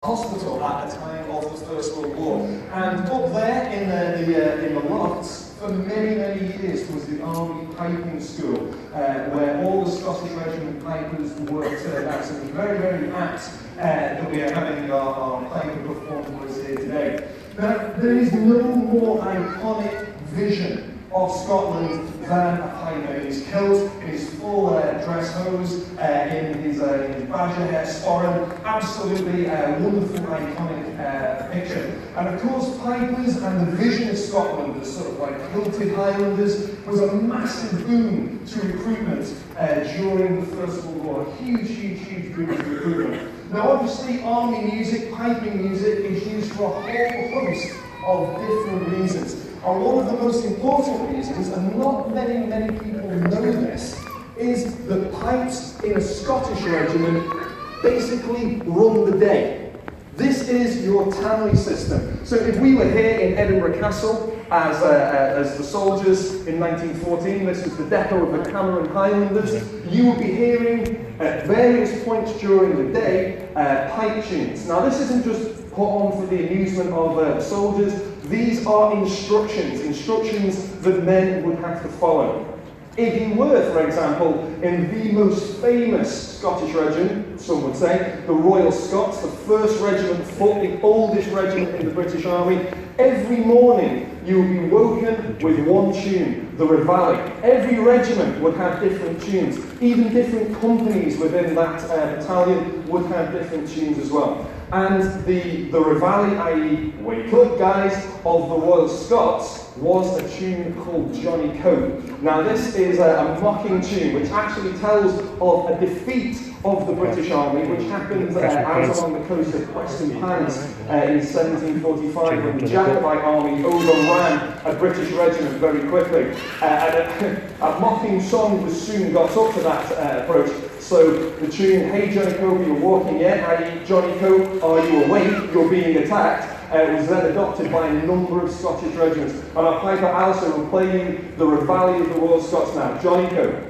hospital at the time of the First World War. And up there in the lofts, for many, many years, was the Army Piping School, where all the Scottish Regiment pipers worked at. So it's very, very apt that we are having our piper performers here today. Now, there is no more iconic vision of Scotland than a piper. In his kilt, in his full dress hose, in his badger hair sporran. Absolutely wonderful, iconic picture. And of course, pipers and the vision of Scotland as sort of like kilted Highlanders was a massive boom to recruitment during the First World War. A huge, huge, huge boom to recruitment. Now, obviously, army music, piping music, is used for a whole host of different reasons. And one of the most important reasons, and not many, many people know this, is that pipes in a Scottish regiment basically run the day. This is your tannery system. So if we were here in Edinburgh Castle as the soldiers in 1914, this was the depot of the Cameron Highlanders, you will be hearing at various points during the day pipe tunes. Now this isn't just put on for the amusement of the soldiers. These are instructions that men would have to follow. If you were, for example, in the most famous Scottish regiment, some would say, the Royal Scots, the first regiment foot, the oldest regiment in the British Army, every morning you would be woken with one tune, the Reveille. Every regiment would have different tunes. Even different companies within that battalion would have different tunes as well. And the Reveille, i.e. wake up guys, of the Royal Scots was a tune called Johnny Cope. Now this is a mocking tune which actually tells of a defeat of the British Army which happened out along the coast of Preston Pans in 1745 when the Jacobite army overran a British regiment very quickly. And a mocking song was soon got up to that approach. So the tune, Hey Johnny Cope, you're walking yet, i.e. Johnny Cope, are you awake, you're being attacked, was then adopted by a number of Scottish regiments. And our Piper Alistair will play you the Reveille of the Royal Scots now, Johnny Cope.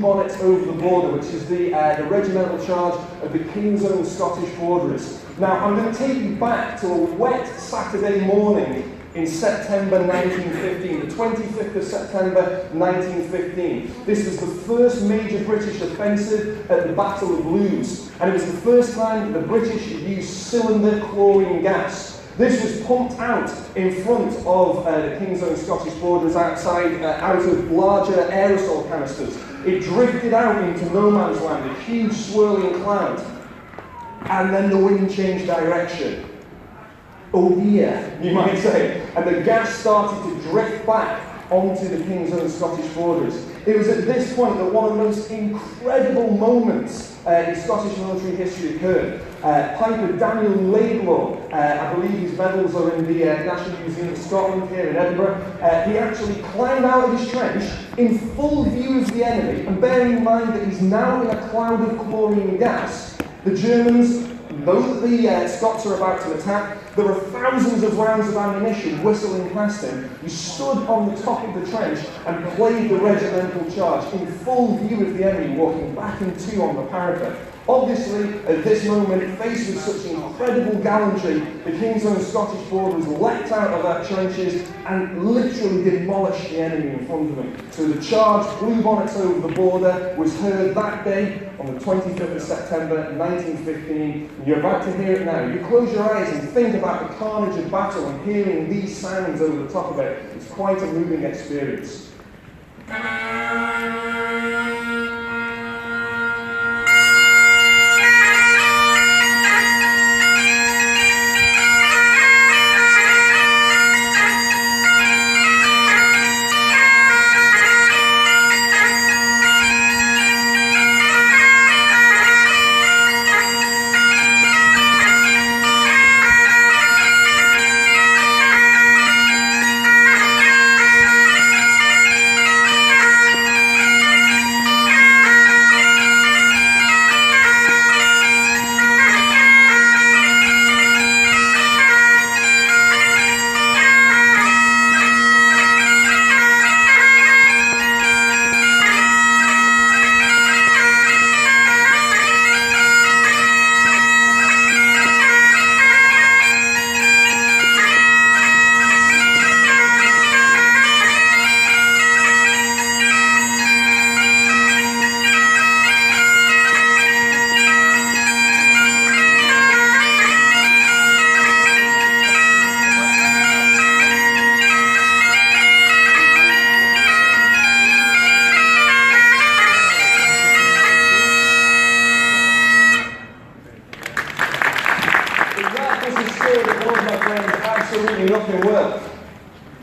bonnets over the border, which is the regimental charge of the King's Own Scottish Borderers. Now, I'm going to take you back to a wet Saturday morning in September 1915, the 25th of September 1915. This was the first major British offensive at the Battle of Lewes, and it was the first time that the British used cylinder chlorine gas. This was pumped out in front of the King's Own Scottish Borderers outside, out of larger aerosol canisters. It drifted out into no man's land, a huge swirling cloud, and then the wind changed direction. Oh dear, you might say. And the gas started to drift back onto the King's Own Scottish Borderers. It was at this point that one of the most incredible moments in Scottish military history occurred. Piper Daniel Laidlaw, I believe his medals are in the National Museum of Scotland here in Edinburgh, he actually climbed out of his trench in full view of the enemy, and bearing in mind that he's now in a cloud of chlorine gas, the Germans know that the Scots are about to attack. There are thousands of rounds of ammunition whistling past him. He stood on the top of the trench and played the regimental charge in full view of the enemy, walking back and two on the parapet. Obviously, at this moment, faced with such incredible gallantry, the King's Own Scottish Borderers leapt out of their trenches and literally demolished the enemy in front of them. So the charge, blue bonnets over the border, was heard that day on the 25th of September 1915. And you're about to hear it now. You close your eyes and think about the carnage of battle and hearing these sounds over the top of it. It's quite a moving experience.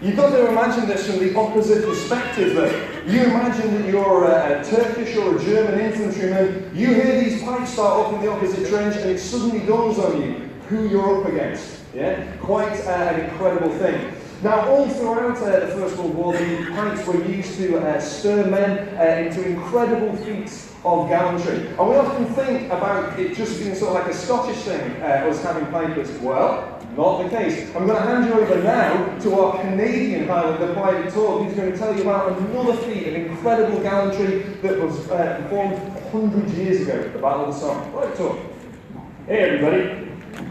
You've got to imagine this from the opposite perspective though. You imagine that you're a Turkish or a German infantryman, you hear these pipes start up in the opposite trench and it suddenly dawns on you who you're up against. Yeah? Quite an incredible thing. Now, all throughout the First World War, the pipes were used to stir men into incredible feats of gallantry. And we often think about it just being sort of like a Scottish thing, us having pipers. Well, not the case. I'm going to hand you over now to our Canadian Highlander, Private Taub, who's going to tell you about another feat of incredible gallantry that was performed 100 years ago, the Battle of the Somme. Private Taub. Hey everybody.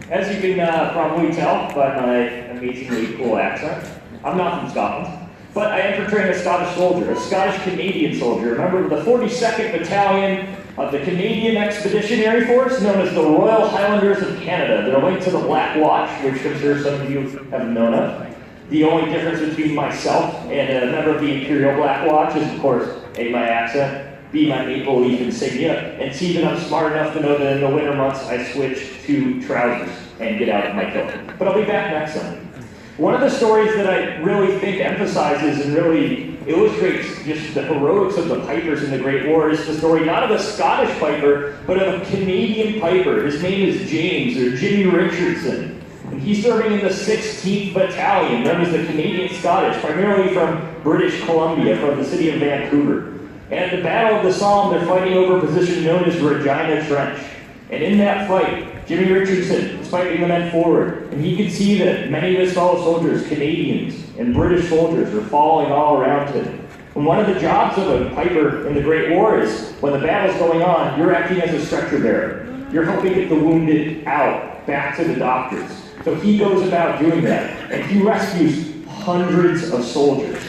As you can probably tell by my amazingly cool accent, I'm not from Scotland, but I am portraying a Scottish soldier, a Scottish-Canadian soldier, a member of the 42nd Battalion of the Canadian Expeditionary Force, known as the Royal Highlanders of Canada. They're linked to the Black Watch, which I'm sure some of you have known of. The only difference between myself and a member of the Imperial Black Watch is, of course, A, my accent, B, my maple leaf insignia, and C, that I'm smart enough to know that in the winter months I switch to trousers and get out of my coat. But I'll be back next time. One of the stories that I really think emphasizes and really illustrates just the heroics of the pipers in the Great War is the story not of a Scottish piper, but of a Canadian piper. His name is James, or Jimmy Richardson. And he's serving in the 16th Battalion, known as the Canadian Scottish, primarily from British Columbia, from the city of Vancouver. And at the Battle of the Somme, they're fighting over a position known as Regina Trench. And in that fight, Jimmy Richardson is fighting the men forward, and he could see that many of his fellow soldiers, Canadians and British soldiers, are falling all around him. And one of the jobs of a piper in the Great War is, when the battle's going on, you're acting as a stretcher bearer. You're helping get the wounded out, back to the doctors. So he goes about doing that, and he rescues hundreds of soldiers.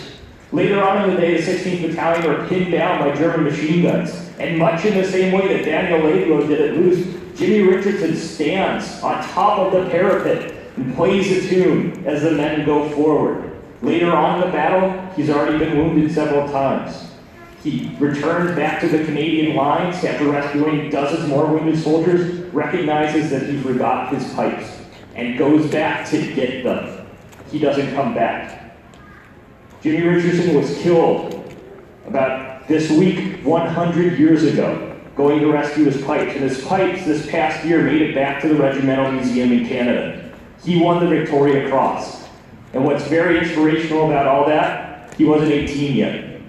Later on in the day, the 16th Battalion were pinned down by German machine guns. And much in the same way that Daniel Laidlow did at Loos, Jimmy Richardson stands on top of the parapet and plays a tune as the men go forward. Later on in the battle, he's already been wounded several times. He returns back to the Canadian lines after rescuing dozens more wounded soldiers, recognizes that he forgot his pipes, and goes back to get them. He doesn't come back. Jimmy Richardson was killed about this week 100 years ago, going to rescue his pipes. And his pipes this past year made it back to the Regimental Museum in Canada. He won the Victoria Cross. And what's very inspirational about all that, he wasn't 18 yet.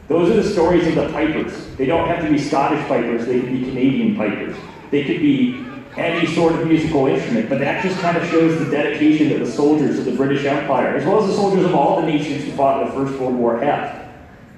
Those are the stories of the pipers. They don't have to be Scottish pipers, they can be Canadian pipers. They could be any sort of musical instrument, but that just kind of shows the dedication that the soldiers of the British Empire, as well as the soldiers of all the nations who fought in the First World War have.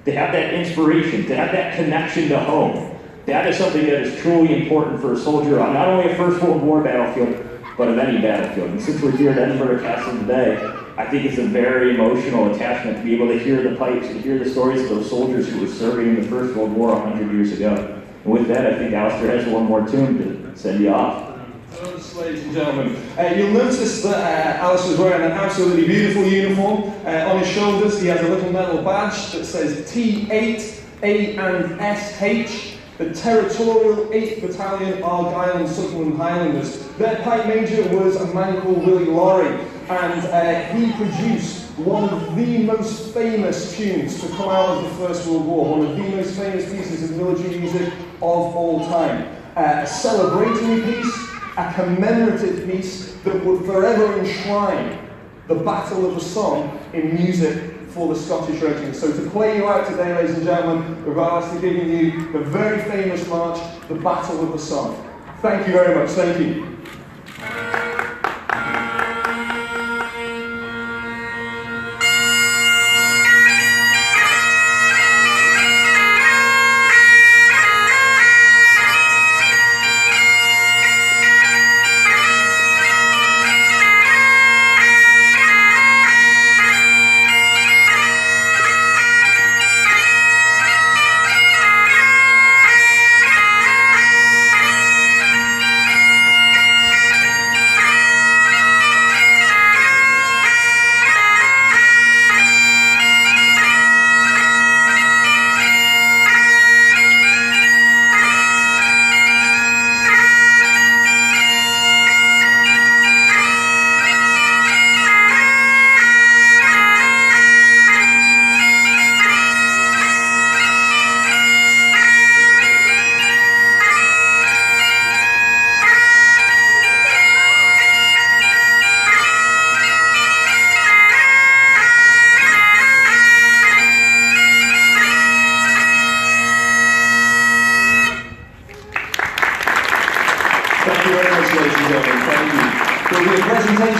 They have that inspiration, to have that connection to home. That is something that is truly important for a soldier on not only a First World War battlefield, but of any battlefield. And since we're here at Edinburgh Castle today, I think it's a very emotional attachment to be able to hear the pipes and hear the stories of those soldiers who were serving in the First World War 100 years ago. And with that, I think Alistair has one more tune to send you off. Ladies and gentlemen, you'll notice that Alistair is wearing an absolutely beautiful uniform. On his shoulders, he has a little metal badge that says T8, A and SH. The Territorial 8th Battalion Argyll and Sutherland Highlanders. Their pipe major was a man called Willie Laurie, and he produced one of the most famous tunes to come out of the First World War, one of the most famous pieces of military music of all time. A celebratory piece, a commemorative piece that would forever enshrine the Battle of the Somme in music for the Scottish Regiment. So to play you out today, ladies and gentlemen, we're to giving you the very famous march, the Battle of the Somme. Thank you very much. Thank you.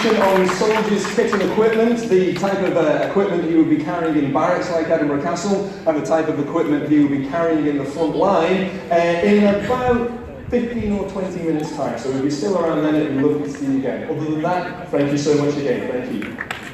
On soldiers' kit and equipment, the type of equipment you would be carrying in barracks like Edinburgh Castle, and the type of equipment you would be carrying in the front line in about 15 or 20 minutes time. So we'll be still around then, and it'd be lovely to see you again. Other than that, thank you so much again. Thank you.